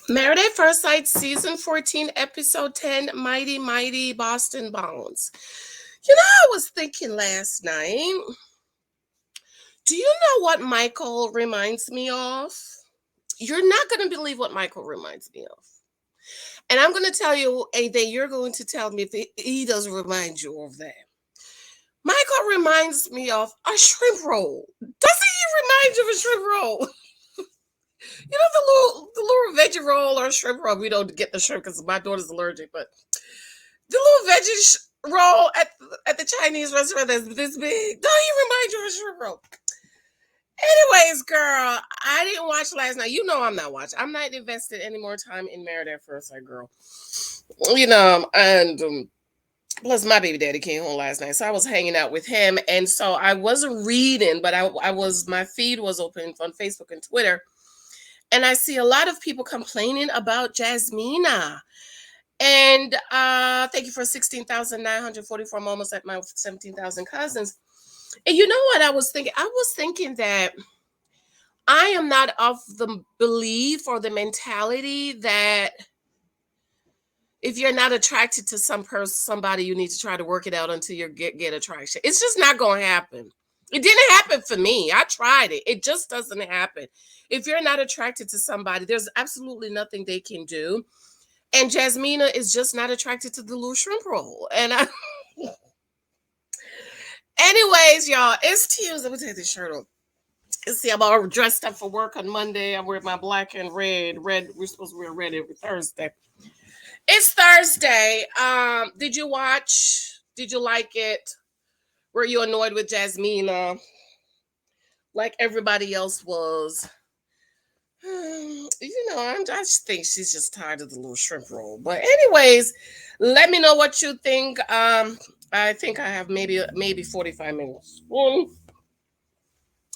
Married at First Sight, Season 14, Episode 10, Mighty Mighty Boston Bones. I was thinking last night, do you know what Michael reminds me of? You're not going to believe what Michael reminds me of. And I'm going to tell you, and then you're going to tell me if he doesn't remind you of that. Michael reminds me of a shrimp roll. Doesn't he remind you of a shrimp roll? The little veggie roll or shrimp roll. We don't get the shrimp because my daughter's allergic, but the little veggie roll at the Chinese restaurant that's this big. Don't he remind you of a shrimp roll? Anyways, girl, I didn't watch last night. You know I'm not watching. I'm not invested any more time in Married at First Sight, girl. And plus my baby daddy came home last night, so I was hanging out with him, and so I wasn't reading, but I was. My feed was open on Facebook and Twitter, and I see a lot of people complaining about Jasmina. And thank you for 16,944 moments at my 17,000 cousins. And you know what I was thinking? I was thinking that I am not of the belief or the mentality that if you're not attracted to somebody, you need to try to work it out until you get attraction. It's just not going to happen. It didn't happen for me. I tried it. It just doesn't happen. If you're not attracted to somebody, there's absolutely nothing they can do. And Jasmina is just not attracted to the little shrimp roll. Anyways, y'all, it's Tuesday. Let me take this shirt off. See, I'm all dressed up for work on Monday. I wear my black and red. Red, we're supposed to wear red every Thursday. It's Thursday. Did you watch? Did you like it? Were you annoyed with Jasmina like everybody else was? I just think she's just tired of the little shrimp roll. But anyways, let me know what you think. I think I have maybe 45 minutes.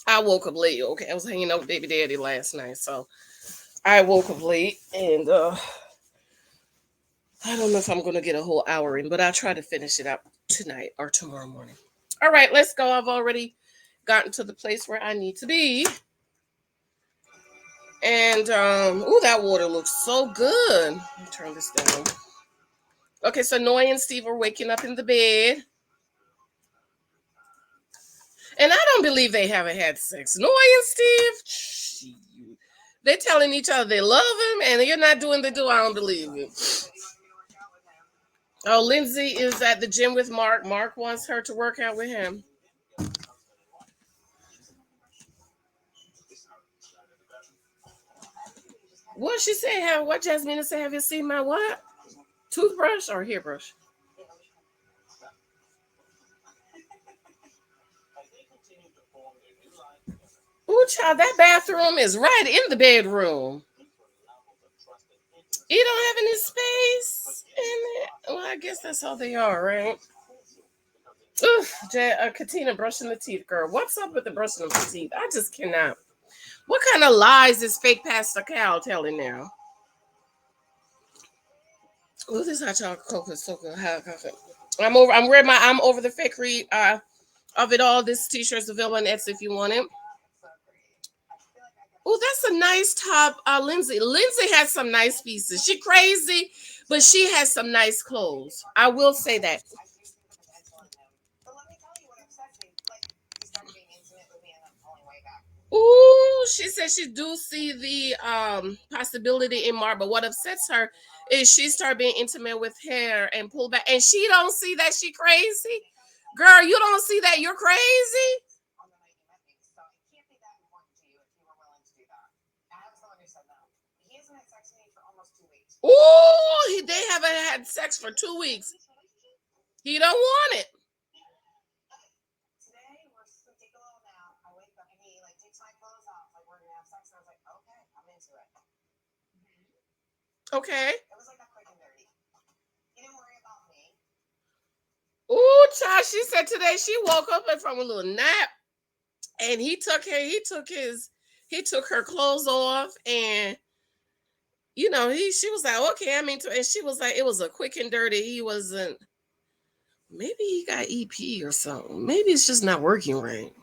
I woke up late. Okay, I was hanging out with baby daddy last night, so I woke up late, and I don't know if I'm gonna get a whole hour in, but I'll try to finish it up tonight or tomorrow morning. All right, let's go. I've already gotten to the place where I need to be. And that water looks so good. Let me turn this down. Okay, so Noy and Steve are waking up in the bed. And I don't believe they haven't had sex. Noy and Steve, they're telling each other they love him, and you're not doing the do. I don't believe you. Oh, Lindsay is at the gym with Mark. Mark wants her to work out with him. What she say? What Jasmine say? Have you seen my what? Toothbrush or hairbrush? Ooh, child, that bathroom is right in the bedroom. You don't have any space in it. Well, I guess that's how they are, right? Oof, Katina brushing the teeth, girl. What's up with the brushing of the teeth? I just cannot. What kind of lies is fake Pastor Cal telling now? Oh, this hot chocolate cocoa is so good. Hot coffee. I'm over the fakery of it all. This t-shirt's available on Etsy if you want it. Oh, that's a nice top. Lindsay. Lindsay has some nice pieces. She crazy, but she has some nice clothes. I will say that. Ooh, she said she do see the possibility in Mark, but what upsets her is she start being intimate with her and pull back, and she don't see that she crazy. Girl, you don't see that you're crazy. Ooh, they haven't had sex for 2 weeks. He don't want it. Okay. Ooh, child, she said today she woke up from a little nap, and he took her clothes off, and she was like, okay, and she was like, it was a quick and dirty. He wasn't. Maybe he got EP or something. Maybe it's just not working right.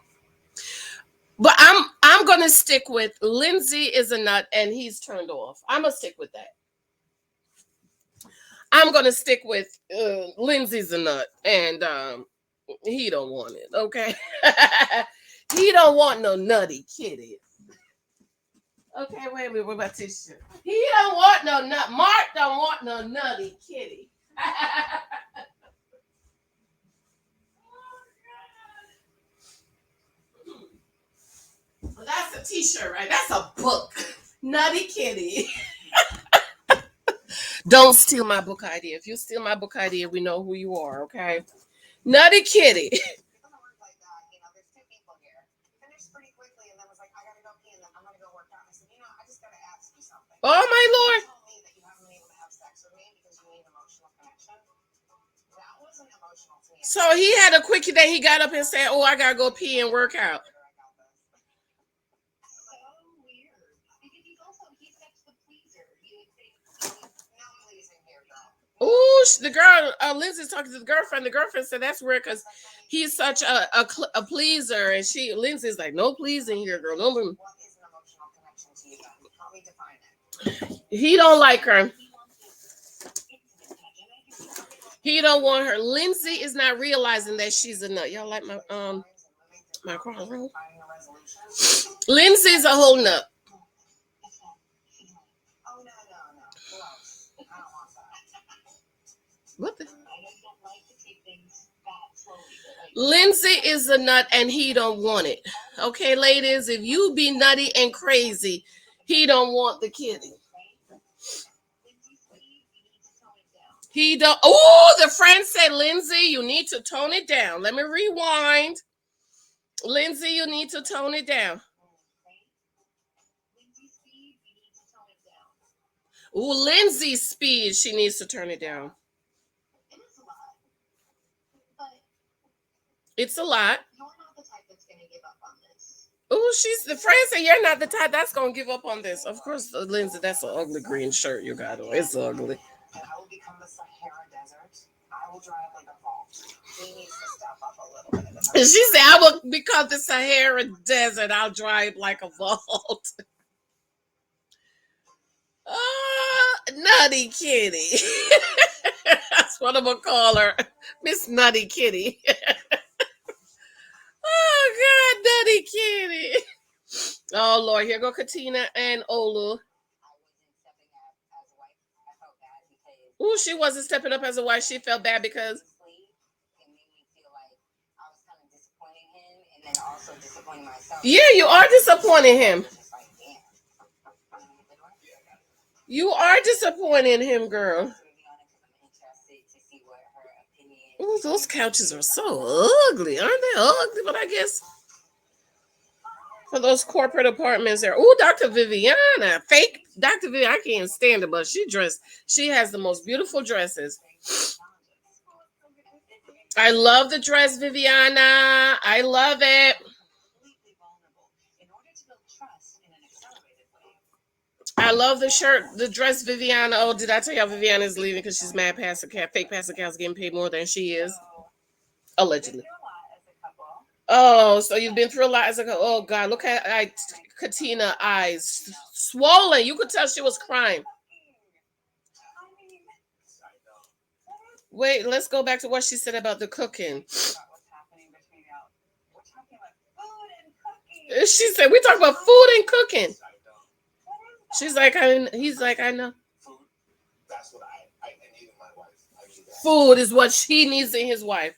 But I'm gonna stick with Lindsay is a nut and he's turned off. I'm gonna stick with that. I'm gonna stick with Lindsay's a nut and he don't want it. Okay, he don't want no nutty kitty. Okay, wait a minute. What about tissue? He don't want no nut. Mark don't want no nutty kitty. Well, that's a T-shirt, right? That's a book. Nutty kitty. Don't steal my book idea. If you steal my book idea, we know who you are. Okay, Nutty kitty. Oh my lord. So he had a quickie that he got up and said, "Oh, I gotta go pee and work out." Oh, the girl, Lindsay's talking to the girlfriend. The girlfriend said that's weird because he's such a pleaser, and Lindsay's like, "No pleasing here, girl. No." He don't like her. He don't want her. Lindsay is not realizing that she's a nut. Y'all like my crown roll? Lindsay's a whole nut. What the? Lindsay is a nut and he don't want it. Okay, ladies, if you be nutty and crazy, he don't want the kitty. He don't. Oh, the friend said, Lindsay, you need to tone it down. Let me rewind. Lindsay, you need to tone it down. Ooh, Lindsay's speed, she needs to turn it down. It's a lot. Oh, she's the friend said you're not the type that's gonna give up on this. Of course, Lindsay, that's an ugly green shirt you got on. It's ugly. She said, I will become the Sahara Desert. I'll drive like a vault. Nutty Kitty. That's what I'm gonna call her. Miss Nutty Kitty. Oh God, Nutty Kitty. Oh Lord, here go Katina and Olu. Ooh, she wasn't stepping up as a wife. She felt bad because yeah, you are disappointing him. You are disappointing him, girl. Ooh, those couches are so ugly, aren't they? Ugly, but I guess for those corporate apartments there. Ooh, Dr. Viviana, fake Dr. Viviana. I can't stand it, but she dressed. She has the most beautiful dresses. I love the dress, Viviana. I love it. I love the shirt, the dress, Viviana. Oh, did I tell y'all Viviana is leaving because she's mad Pastor Cat, fake Pastor Cat's getting paid more than she is? Allegedly. Oh, so you've been through a lot as a oh God, look at Katina eyes swollen. You could tell she was crying. Wait, let's go back to what she said about the cooking. She said we talk about food and cooking. She's like, he's like, I know. Food is what she needs in his wife.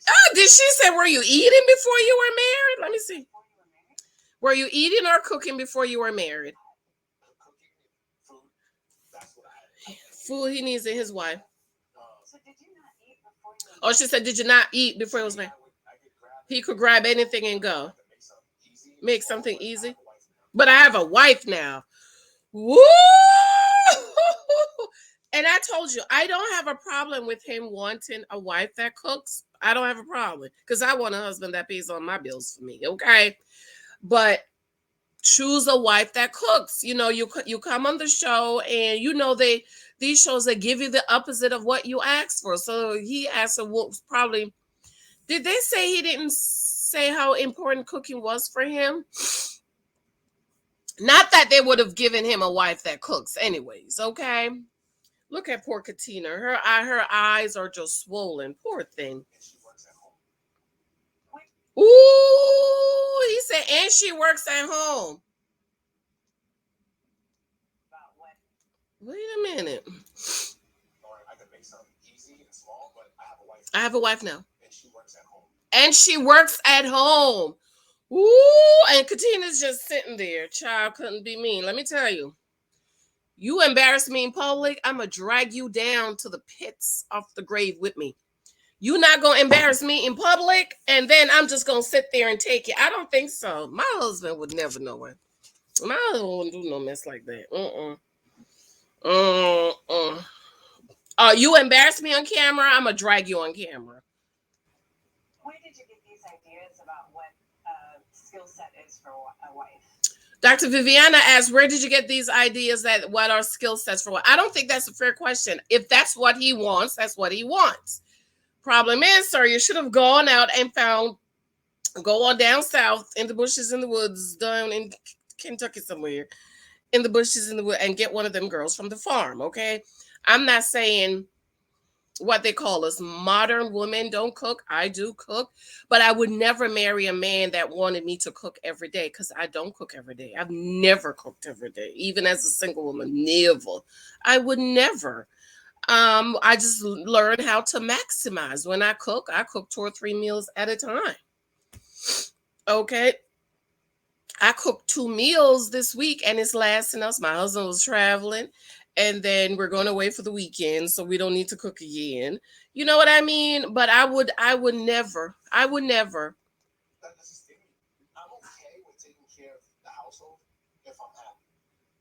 Oh, did she say, were you eating before you were married? Let me see. Were you eating or cooking before you were married? Food he needs in his wife. Oh, she said, did you not eat before he was married? He could grab anything and go. Make something easy. But I have a wife now. Woo! And I told you, I don't have a problem with him wanting a wife that cooks. I don't have a problem because I want a husband that pays all my bills for me. Okay. But choose a wife that cooks. You know, you come on the show and you know these shows that give you the opposite of what you ask for. So he asked for probably Did they say he didn't say how important cooking was for him? Not that they would have given him a wife that cooks, anyways. Okay. Look at poor Katina. Her eyes are just swollen. Poor thing. Ooh, he said, and she works at home. Wait a minute. I have a wife now. And she works at home. Ooh, and Katina's just sitting there. Child couldn't be mean. Let me tell you. You embarrass me in public, I'm going to drag you down to the pits of the grave with me. You not going to embarrass me in public, and then I'm just going to sit there and take it. I don't think so. My husband would never know it. My husband wouldn't do no mess like that. You embarrass me on camera, I'm going to drag you on camera. Where did you get these ideas about what skill set is for a wife? Dr. Viviana asked, where did you get these ideas that what are skill sets for what? I don't think that's a fair question. If that's what he wants, that's what he wants. Problem is, sir, you should have gone out and go on down south in the bushes, in the woods, down in Kentucky somewhere, in the bushes, in the wood, and get one of them girls from the farm, okay? I'm not saying what they call us modern women don't cook. I do cook, but I would never marry a man that wanted me to cook every day, because I don't cook every day. I've never cooked every day, even as a single woman. Never. I would never. I just learned how to maximize. When I cook 2 or 3 meals at a time. Okay. I cooked 2 meals this week and it's lasting us. My husband was traveling, and then we're going away for the weekend, so we don't need to cook again. You know what I mean? But I would never. That's the thing. I'm okay with taking care of the household if I'm happy.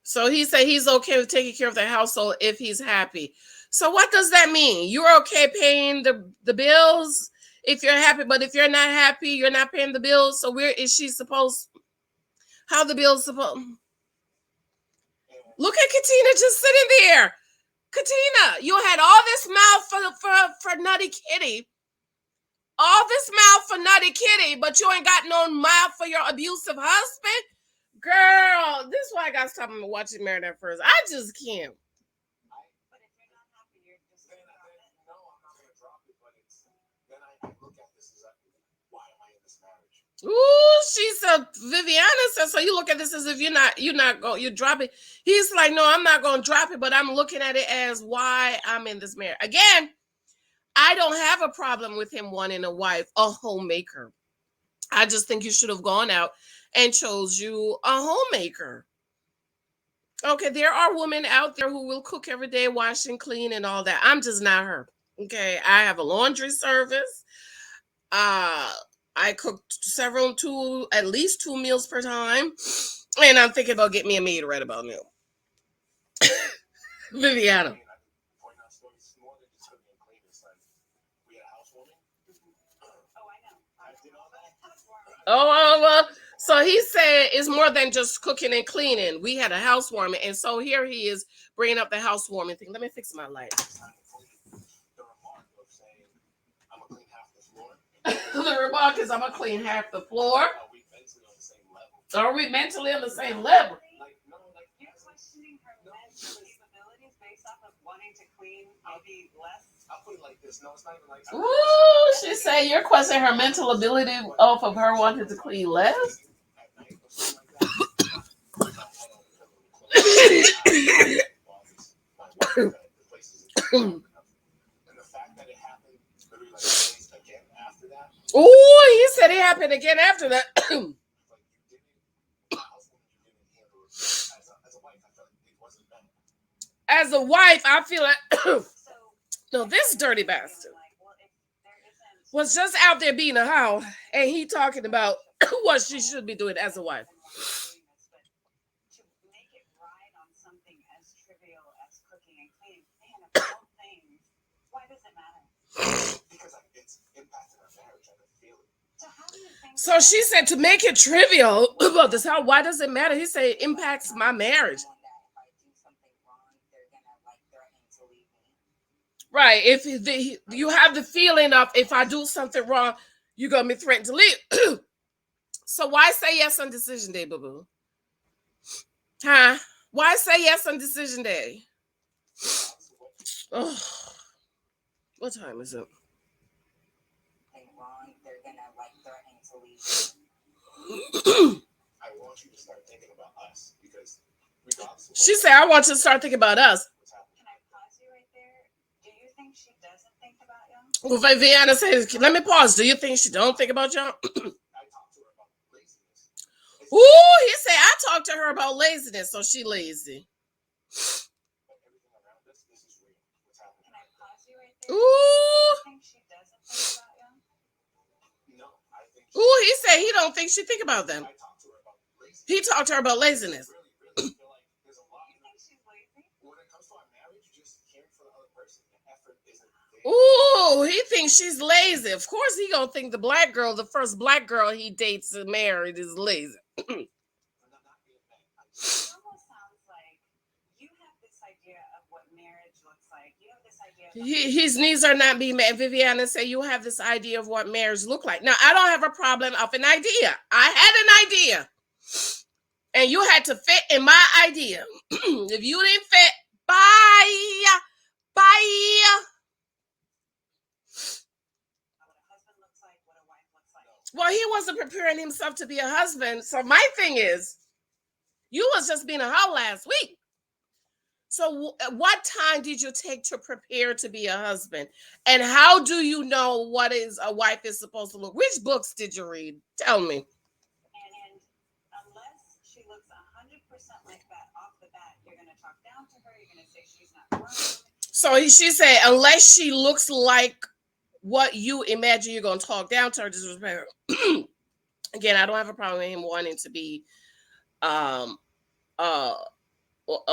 So he said he's okay with taking care of the household if he's happy. So what does that mean? You're okay paying the bills if you're happy, but if you're not happy, you're not paying the bills. So where is she supposed? How the bills supposed? Look at Katina just sitting there. Katina, you had all this mouth for Nutty Kitty. All this mouth for Nutty Kitty, but you ain't got no mouth for your abusive husband? Girl, this is why I got to stop watching Married at First. I just can't. But if you're not happy, you're just No, I'm not going to drop it, but then I look at this as why am I in this marriage? Ooh, she said, Viviana said, so you look at this as if you drop it. He's like, no, I'm not going to drop it, but I'm looking at it as why I'm in this marriage. Again, I don't have a problem with him wanting a wife, a homemaker. I just think you should have gone out and chose you a homemaker. Okay, there are women out there who will cook every day, wash and clean and all that. I'm just not her. Okay, I have a laundry service. I cooked at least 2 meals per time, and I'm thinking about getting me a maid right about now. Viviana. So he said it's more than just cooking and cleaning. We had a housewarming, and so here he is bringing up the housewarming thing. Let me fix my light. The remark is I'm gonna clean half the floor. Are we mentally on the same level? You're questioning her mental capabilities based off of wanting to clean maybe less. I'll put it like this. No, it's not even like. Ooh, she said you're questioning her mental ability off of her wanting to clean less. Oh, he said it happened again after that. As a wife, I feel like no, this dirty bastard was just out there being a hoe, and he talking about what she should be doing as a wife. To make it ride on something as trivial as cooking and cleaning, man, of all things, why does it matter? Because it's impacting our marriage. I can feel it. So how do you think? So she said to make it trivial about this, how why does it matter? He said it impacts my marriage. Right. If you have the feeling of if I do something wrong, You're gonna be threatened to leave. So why say yes on decision day, boo boo? Huh? Why say yes on decision day? Oh, what time is it? Thing wrong, they're gonna like threaten to leave. I want you to start thinking about us because regardless of She said, I want you to start thinking about us. what's happening, Can I pause you right there? Do you think she doesn't think about you? Well, Viviana says, let me pause. Do you think she don't think about y'all? I talked to her about laziness. Ooh, he said, I talked to her about laziness, so she lazy. But everything around us, this is real. What's happening? Can I pause you right there? Ooh. Do you think she doesn't think about you? No, I think Ooh, he said he don't think she think about them. I talked to her about laziness. He talked to her about laziness. Really feel like there's a lot. You think she's lazy? When it comes to our marriage, just caring for the other person, the effort isn't there. Ooh, he thinks she's lazy. Of course he gonna think the black girl, the first black girl he dates and married, is lazy. I'm not being mad. It almost sounds like you have this idea of what marriage looks like. You have this idea of His needs are not being met. Viviana said, you have this idea of what marriage look like. Now, I don't have a problem of an idea. I had an idea. And you had to fit in my idea. If you didn't fit, bye. Bye. what a husband looks like, what a wife looks like. Well, he wasn't preparing himself to be a husband. So my thing is, you was just being a hoe last week. So what time did you take to prepare to be a husband? And how do you know what is a wife is supposed to look? Which books did you read? Tell me. And unless she looks 100% like that off the bat, you're going to talk down to her. You're going to say she's not grown. So she said, unless she looks like what you imagine, you're going to talk down to her, disrespect her. Again, I don't have a problem with him wanting to be a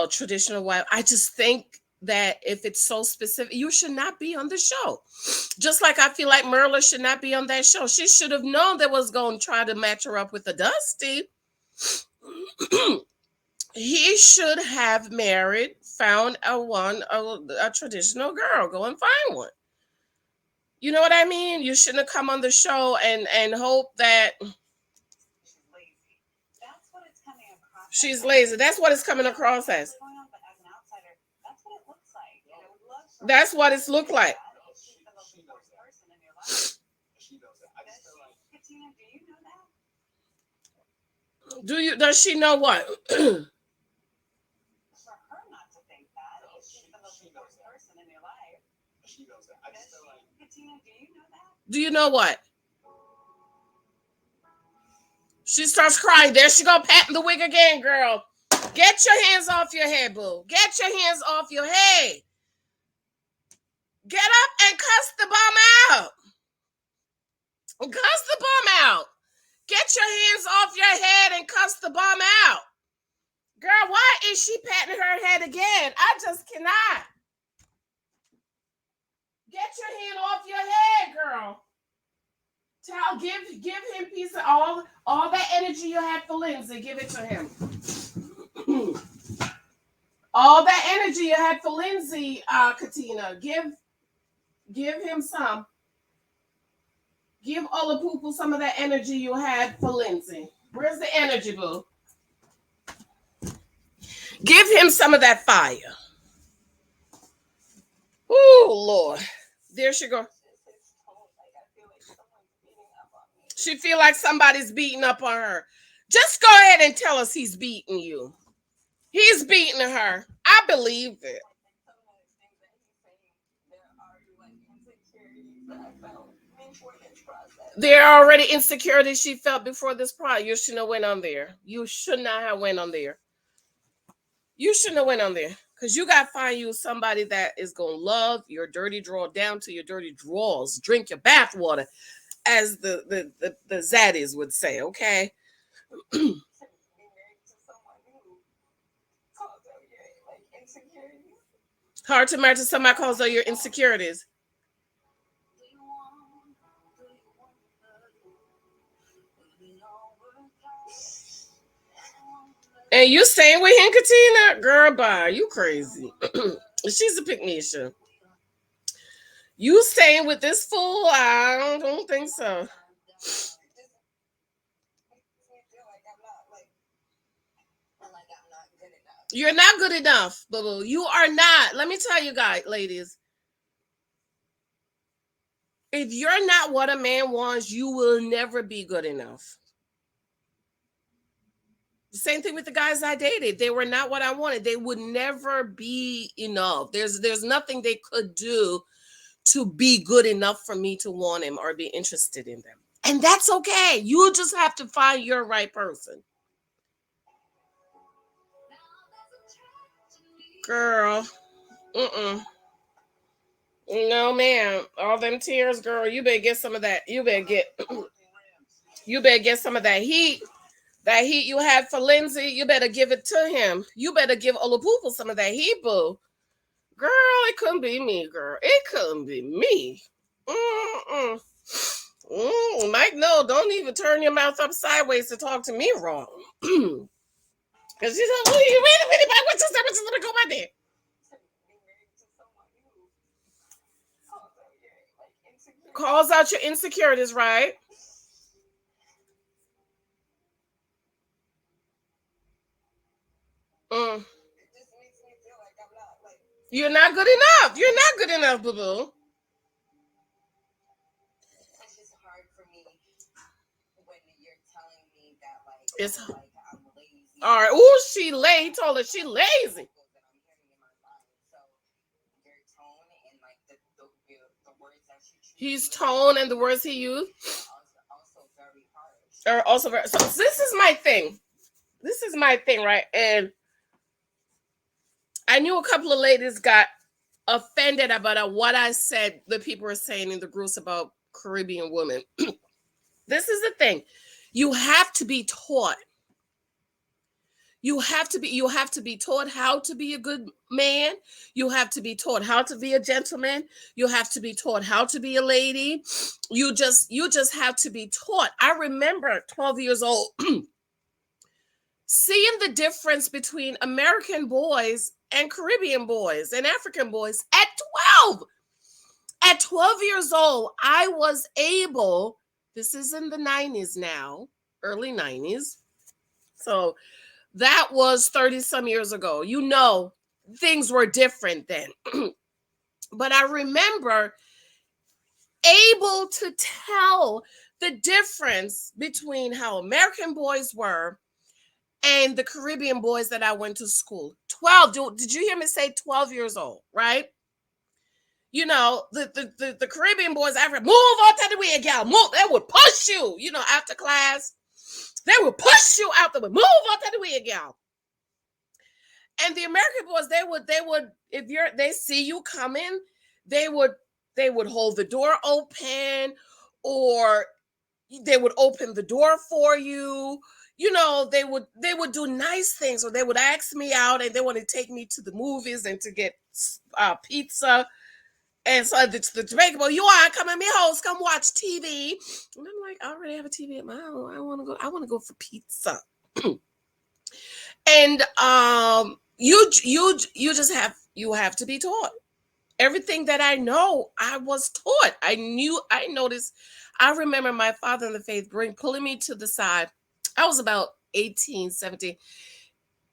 traditional wife. I just think that if it's so specific, you should not be on the show. Just like I feel like Merla should not be on that show. She should have known that was going to try to match her up with a Dusty. He should have married, found a traditional girl. Go and find one. You know what I mean? You shouldn't have come on the show and hope that She's lazy. That's what it's coming across. she's lazy. That's what it's coming across as. What's going on, but as an outsider, that's what it looks like. And I would love for That's her what to it's looked say like. that if she's the most important person in your life. She knows that. I Does just feel like she? Katina, do you know that? Does she know what? For her not to think that if she's the most important person in your life. she knows that. I Does just feel she? like Katina, do you know that? Do you know what? She starts crying. There she go, patting the wig again, girl. Get your hands off your head, boo. Get your hands off your head. Get up and cuss the bum out. Cuss the bum out. Get your hands off your head and cuss the bum out. Girl, why is she patting her head again? I just cannot. Get your hand off your head, girl. Give him piece of all that energy you had for Lindsay. Give it to him. All that energy you had for Lindsay, Katina. Give him some. Give OLUPOOPOO some of that energy you had for Lindsay. Where's the energy, boo? Give him some of that fire. Oh, Lord. There she go. She feel like somebody's beating up on her. Just go ahead and tell us he's beating you. He's beating her. I believe it. There are already insecurities she felt before this project. You shouldn't have went on there. You should not have went on there. You shouldn't have went on there. Because you got to find you somebody that is going to love your dirty drawer down to your dirty drawers. Drink your bath water, as the zaddies would say, okay? Hard to marry to somebody calls out your insecurities. And you staying with him, Katina? Girl, bye. You crazy. She's a picnisha. You staying with this fool? I don't think so. enough. You're not good enough, boo. You are not. Let me tell you guys, ladies. If you're not what a man wants, you will never be good enough. The same thing with the guys I dated. They were not what I wanted. They would never be enough. There's nothing they could do to be good enough for me to want him or be interested in them. And that's okay. You just have to find your right person. Girl. Mm-mm. No, ma'am. All them tears, girl. You better get some of that. You better get some of that heat. That heat you had for Lindsay, you better give it to him. You better give OLUPOOPOO some of that heat, boo. Girl, it couldn't be me, girl. It couldn't be me. Mm-mm. Mike, no, don't even turn your mouth up sideways to talk to me wrong. Because you said, well, you really back with yourself, just let me go by there. Calls out your insecurities, right? Mm. You're not good enough. You're not good enough, boo boo. It's just hard for me when you're telling me that It's I'm lazy. all right. Ooh, she lazy. He told her she lazy. His tone and the words he used are also very. So this is my thing. This is my thing, right? And I knew a couple of ladies got offended about what I said. The people were saying in the groups about Caribbean women. This is the thing. You have to be taught. You have to be taught how to be a good man. You have to be taught how to be a gentleman. You have to be taught how to be a lady. You just have to be taught. I remember 12 years old seeing the difference between American boys and Caribbean boys and African boys at 12. At 12 years old, I was able, this is in the 90s now, early 90s. So that was 30 some years ago. You know, things were different then. But I remember able to tell the difference between how American boys were and the Caribbean boys that I went to school. 12. Did you hear me say 12 years old, right? You know, the Caribbean boys, Africa, move out to the way, gal. Move. They would push you, after class. They would push you out the way. Move out to the way, gal. And the American boys, they would, if they see you coming, they would hold the door open, or they would open the door for you. They would do nice things, or they would ask me out, and they want to take me to the movies and to get pizza. And so the Jamaican boy, you are coming, me host, come watch TV. And I'm like, I already have a TV at my house. I want to go for pizza. And you just have to be taught. Everything that I know, I was taught. I noticed. I remember my father in the faith pulling me to the side. I was about 18, 17.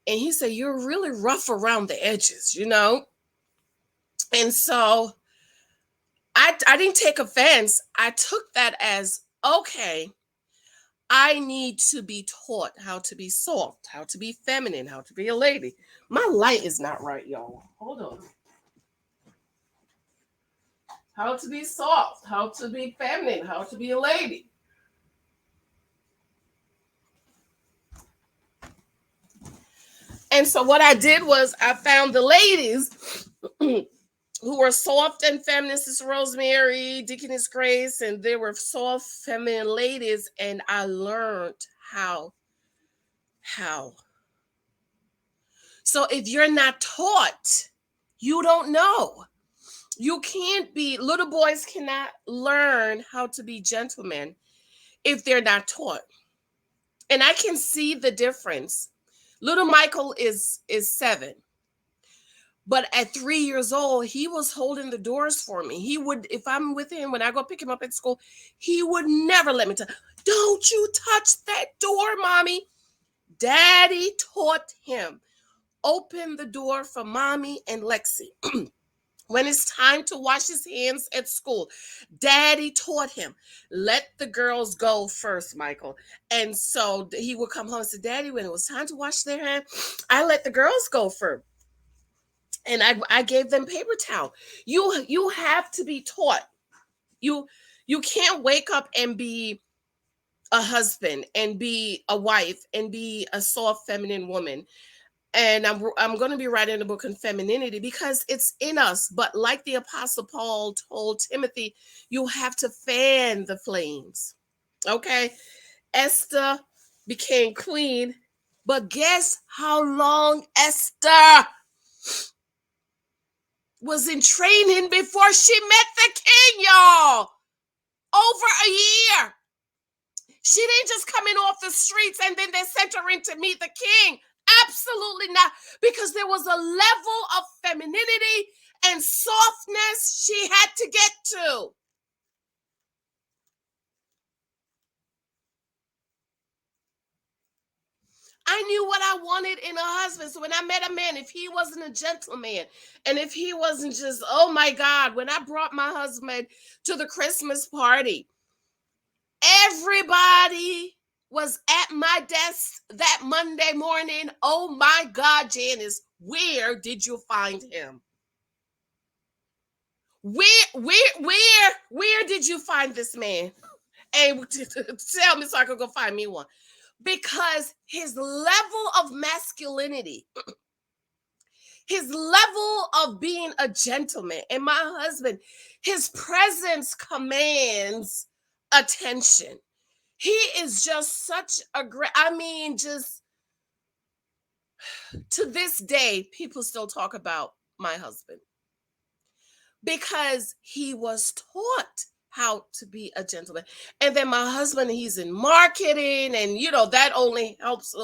And he said, you're really rough around the edges, And so I didn't take offense. I took that as, okay, I need to be taught how to be soft, how to be feminine, how to be a lady. My light is not right, y'all. Hold on. How to be soft, how to be feminine, how to be a lady. And so what I did was I found the ladies who were soft and feminine, Sister Rosemary, Deaconess Grace, and they were soft, feminine ladies, and I learned how. So if you're not taught, you don't know. You can't be, little boys cannot learn how to be gentlemen if they're not taught. And I can see the difference. Little Michael is 7. But at 3 years old, he was holding the doors for me. He would, if I'm with him, when I go pick him up at school, he would never let me touch. Don't you touch that door, mommy. Daddy taught him. open the door for mommy and Lexi. When it's time to wash his hands at school, daddy taught him, let the girls go first, Michael. And so he would come home and say, Daddy, when it was time to wash their hands, I let the girls go first. And I gave them paper towel. You have to be taught. You you can't wake up and be a husband and be a wife and be a soft feminine woman. And I'm going to be writing a book on femininity because it's in us. But like the Apostle Paul told Timothy, you have to fan the flames. Okay? Esther became queen, but guess how long Esther was in training before she met the king, y'all? Over a year. She didn't just come in off the streets and then they sent her in to meet the king. Absolutely not. Because there was a level of femininity and softness she had to get to. I knew what I wanted in a husband. So when I met a man, if he wasn't a gentleman and if he wasn't just, oh my God, when I brought my husband to the Christmas party, everybody was at my desk that Monday morning. Oh my God, Janice, where did you find him? Where did you find this man? And tell me so I could go find me one. Because his level of masculinity, his level of being a gentleman, and my husband, his presence commands attention. He is just such a great, I mean, just to this day, people still talk about my husband because he was taught how to be a gentleman. And then my husband, he's in marketing, and that only helps.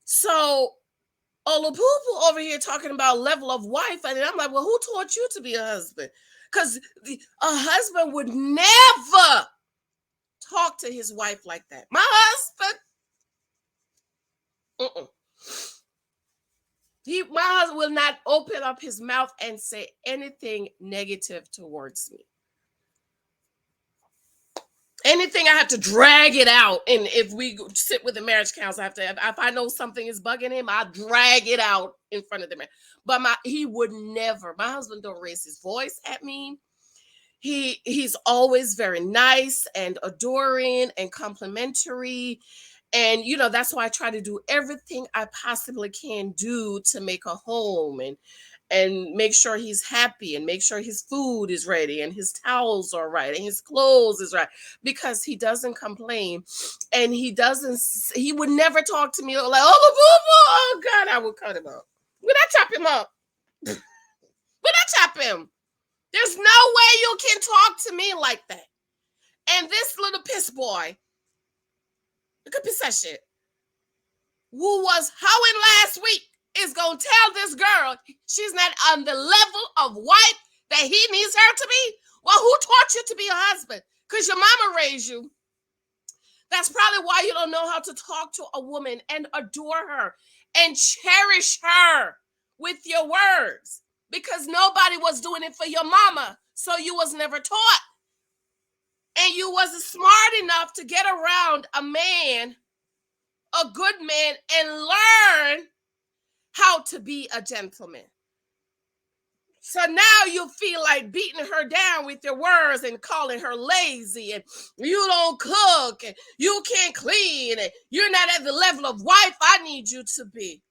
So OLUPOOPOO over here talking about level of wife, and I'm like, well, who taught you to be a husband? Because a husband would never talk to his wife like that. My husband, uh-uh. My husband will not open up his mouth and say anything negative towards me. Anything, I have to drag it out. And if we sit with the marriage counsel, if I know something is bugging him, I drag it out in front of the man. But he would never. My husband don't raise his voice at me. He's always very nice and adoring and complimentary. And that's why I try to do everything I possibly can do to make a home and make sure he's happy and make sure his food is ready and his towels are right and his clothes is right, because he doesn't complain. And he would never talk to me like, oh God, I would cut him up. Would I chop him up? Would I chop him? There's no way you can talk to me like that. And this little piss boy, look at that shit, who was hoeing last week, is going to tell this girl she's not on the level of wife that he needs her to be. Well, who taught you to be a husband? Because your mama raised you. That's probably why you don't know how to talk to a woman and adore her and cherish her with your words, because nobody was doing it for your mama. So you was never taught. And you wasn't smart enough to get around a man, a good man, and learn how to be a gentleman. So now you feel like beating her down with your words and calling her lazy, and you don't cook, and you can't clean, and you're not at the level of wife I need you to be.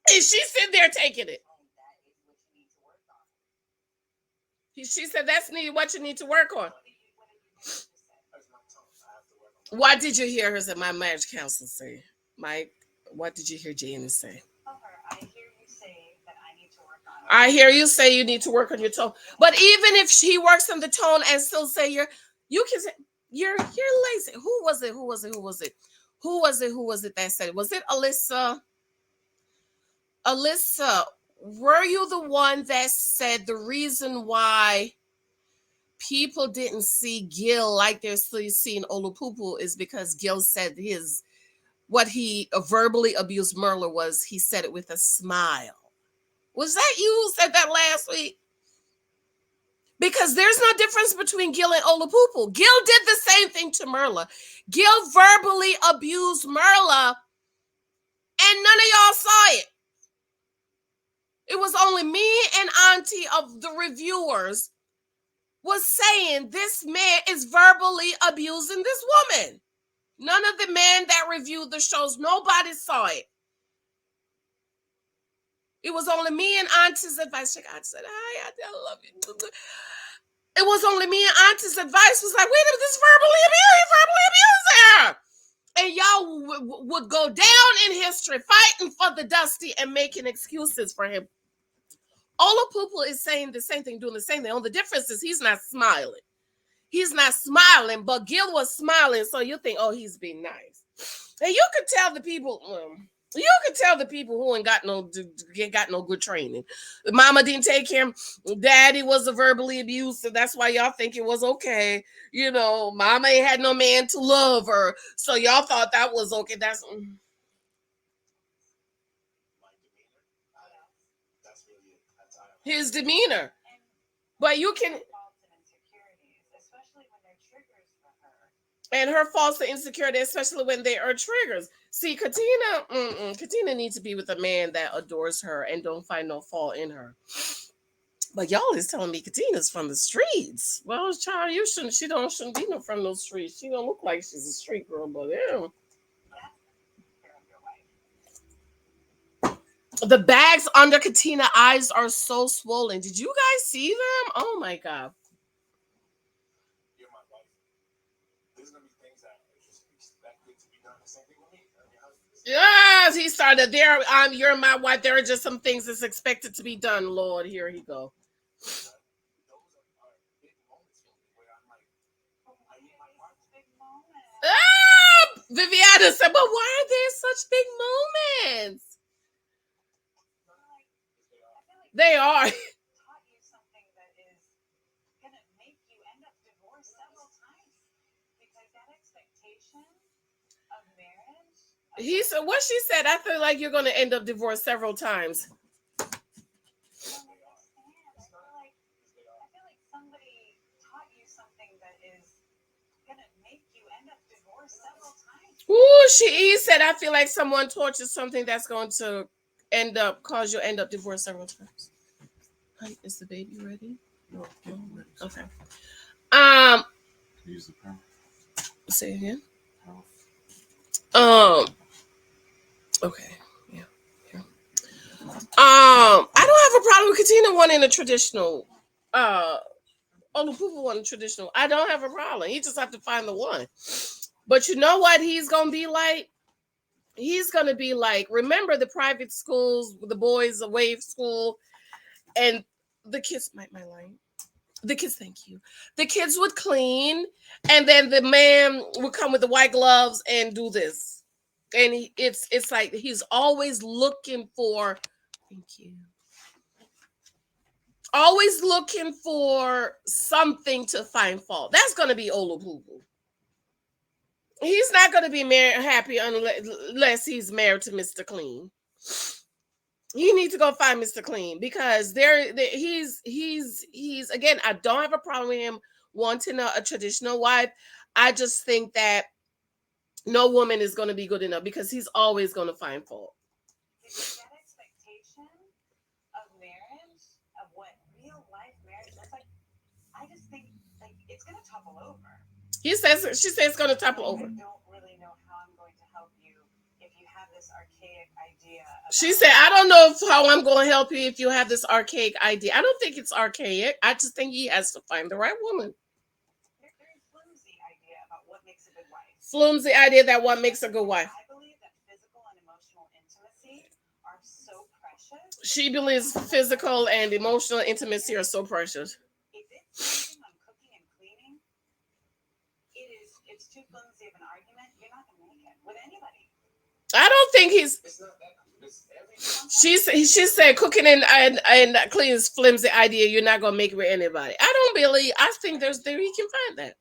And she's sitting there taking it. She said that's what you need to work on. What did you hear her say? My marriage counselor say, Mike, what did you hear Janice say? I hear you say that I need to work on it. I hear you say you need to work on your tone. But even if she works on the tone and still say you can say you're lazy. Who was it that said it? Was it Alyssa? Alyssa, were you the one that said the reason why people didn't see Gil like they're still seeing OLUPOOPOO is because Gil said what he verbally abused Merla was, he said it with a smile. Was that you who said that last week? Because there's no difference between Gil and OLUPOOPOO. Gil did the same thing to Merla. Gil verbally abused Merla, and none of y'all saw it. It was only me and Auntie of the reviewers was saying this man is verbally abusing this woman. None of the men that reviewed the shows, nobody saw it. It was only me and Auntie's advice. Check out, said, hi, Auntie, I love you. It was only me and Auntie's advice was like, wait a minute, this verbally abuse her. And y'all would go down in history fighting for the Dusty and making excuses for him. OLUPOOPOO is saying the same thing, doing the same thing. Only difference is he's not smiling. He's not smiling, but Gil was smiling, so you think, oh, he's being nice. And you could tell the people, who ain't got no good training. Mama didn't take him. Daddy was a verbally abusive. That's why y'all think it was okay. You know, Mama ain't had no man to love her, so y'all thought that was okay. That's My demeanor, that's really it. That's his demeanor. And But you can, faults and insecurities, especially when they're triggers for her. and her faults and insecurity, especially when they are triggers. See, Katina needs to be with a man that adores her and don't find no fault in her. But y'all is telling me Katina's from the streets. Well, child, she shouldn't be no from those streets. She don't look like she's a street girl, but yeah. Care of your wife. The bags under Katina's eyes are so swollen. Did you guys see them? Oh my god. You're my wife. There's gonna be things that are just expected to be done. The same thing with me. I mean, Yes, he started there. You're my wife. There are just some things that's expected to be done. Lord, here he go. those are big moments for me where I'm like, But I why need are my they wife. such big moments? Viviana said, but why are there such big moments? They are. Taught you something that is gonna make you end up divorced several times because that expectation of marriage. He said, what she said, I feel like you're going to end up divorced several times. I don't understand. I feel like somebody taught you something that is gonna make you end up divorced several times. Ooh, he said, I feel like someone taught you something that's going to cause you end up divorced several times. Honey, is the baby ready? No, Okay. Use the power. Say again. Power. Okay. Yeah. I don't have a problem with Katina wanting a traditional. OLUPOOPOO wanting traditional. I don't have a problem. He just have to find the one. But you know what he's gonna be like? He's gonna be like, remember the private schools, the boys away school, and the kids my line. The kids, thank you. The kids would clean, and then the man would come with the white gloves and do this. And it's like he's always looking for, thank you. Always looking for something to find fault. That's gonna be OLUPOOPOO. He's not gonna be happy unless he's married to Mr. Clean. You need to go find Mr. Clean because he's again. I don't have a problem with him wanting a traditional wife. I just think that no woman is going to be good enough because he's always going to find fault. Because that expectation of marriage, of what real life marriage looks like, I just think like it's gonna topple over. She says it's going to topple over. I don't really know how I'm going to help you if you have this archaic idea. She said, I don't know how I'm going to help you if you have this archaic idea. I don't think it's archaic. I just think he has to find the right woman. Very flimsy idea about what makes a good wife. Flimsy idea that what makes a good wife. I believe that physical and emotional intimacy are so precious. She believes physical and emotional intimacy are so precious. If it's depending on cooking and cleaning, it's too flimsy of an argument. You're not gonna make it with anybody. I don't think he's. It's not that. It's every. She said cooking and cleaning is flimsy idea. You're not gonna make it with anybody. I don't believe. I think there he can find that.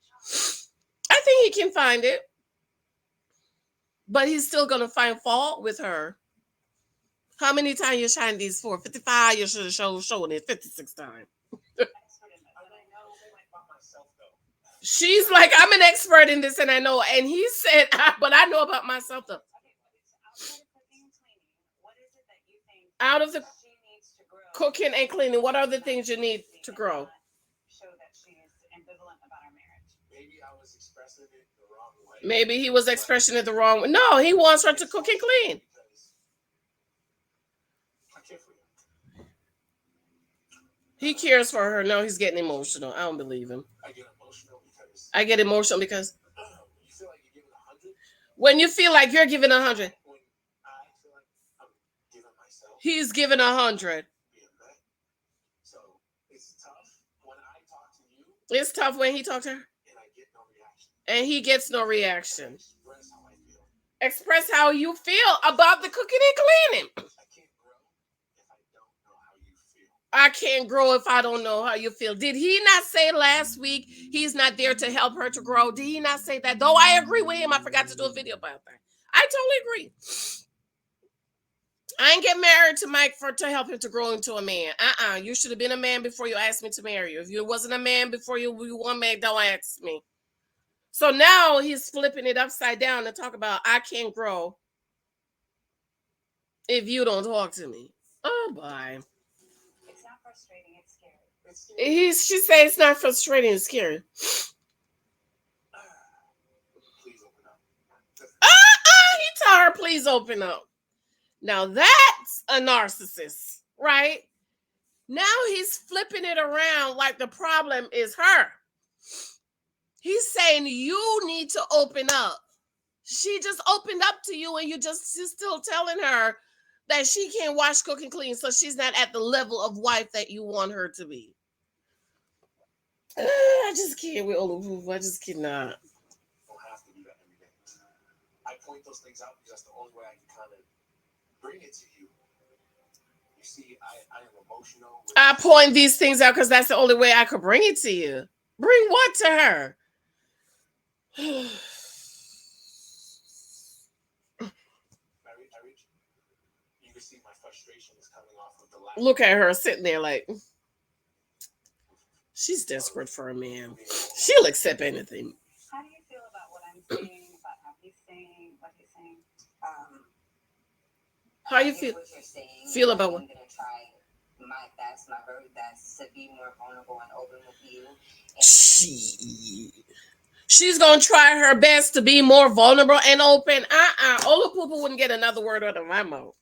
I think he can find it, but he's still gonna find fault with her. How many times you shine these for? 55. You should have shown it 56 times. She's like, I'm an expert in this, and I know. And he said, but I know about myself though. Out of the cooking and cleaning, what are the things you need to grow? Show that she is ambivalent about our marriage. Maybe I was expressing it the wrong way. Maybe he was expressing it the wrong way. No, he wants her to cook and clean. I care for you. He cares for her. No, he's getting emotional. I don't believe him. I get emotional because I get emotional because you feel like you're giving 100. when you feel like you're giving 100, When I feel like I'm giving myself he's giving 100. being met. So it's tough when I talk to you It's tough when he talks to her, and I get no reaction. and he gets no reaction. Express how I feel. Express how you feel about the cooking and cleaning. I can't grow if I don't know how you feel. I can't grow if I don't know how you feel. Did he not say last week he's not there to help her to grow? Did he not say that? Though I agree with him. I forgot to do a video about that. I totally agree. I ain't get married to Mike to help him to grow into a man. You should have been a man before you asked me to marry you. If you wasn't a man before you were a man, don't ask me. So now he's flipping it upside down to talk about I can't grow if you don't talk to me. Oh boy. It's not frustrating, it's scary. She said it's not frustrating, it's scary. Please open up. He told her, please open up. Now that's a narcissist, right? Now he's flipping it around like the problem is her. He's saying you need to open up. She just opened up to you and you're still telling her that she can't wash, cook, and clean, so she's not at the level of wife that you want her to be. I just can't with OLUPOOPOO. I just cannot. Don't have to do that every day. I point those things out because that's the only way I can kind of bring it to you. You see, I am emotional. I point these things out because that's the only way I could bring it to you. Bring what to her? You can see my frustration is coming off of the last. Look at her sitting there like she's desperate for a man. She'll accept anything. How do you feel about what I'm saying, about how he's saying, what he's saying? How you feel? What you're saying. Feel about what? I'm gonna try my best, my very best, to be more vulnerable and open with you. She's gonna try her best to be more vulnerable and open. OLUPOOPOO wouldn't get another word out of my mouth.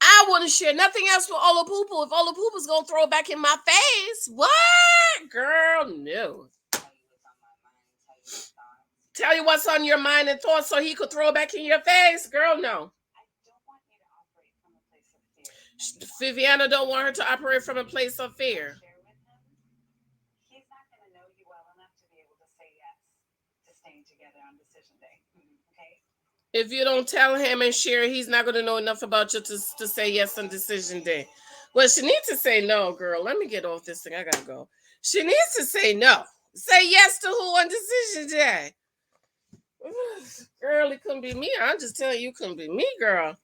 I wouldn't share nothing else with OLUPOOPOO if OLUPOOPOO's gonna throw it back in my face. What? Girl, no. Tell you what's on your mind and thoughts so he could throw it back in your face. Girl, no. I don't want you to operate from a place of fear. Viviana don't want her to operate from a place of fear. Share with him. He's not going to know you well enough to be able to say yes to staying together on decision day. Okay? If you don't tell him and share, he's not going to know enough about you to say yes on decision day. Well, she needs to say no, girl. Let me get off this thing. I got to go. She needs to say no. Say yes to who on decision day? Girl, it couldn't be me. I'm just telling you, it couldn't be me, girl.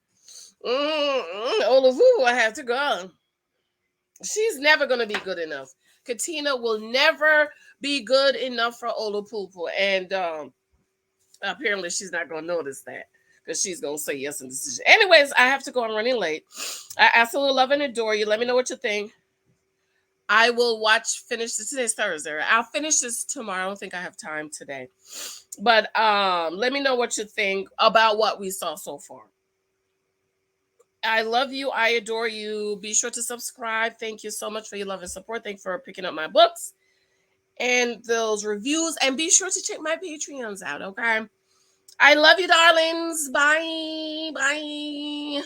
OLUPOOPOO, I have to go. She's never going to be good enough. Katina will never be good enough for OLUPOOPOO. And apparently she's not going to notice that because she's going to say yes in decision. Anyways, I have to go. I'm running late. I absolutely love and adore you. Let me know what you think. I will finish this. Today's Thursday. I'll finish this tomorrow. I don't think I have time today. But let me know what you think about what we saw so far. I love you. I adore you. Be sure to subscribe. Thank you so much for your love and support. Thank you for picking up my books and those reviews. And be sure to check my Patreons out, okay? I love you, darlings. Bye. Bye.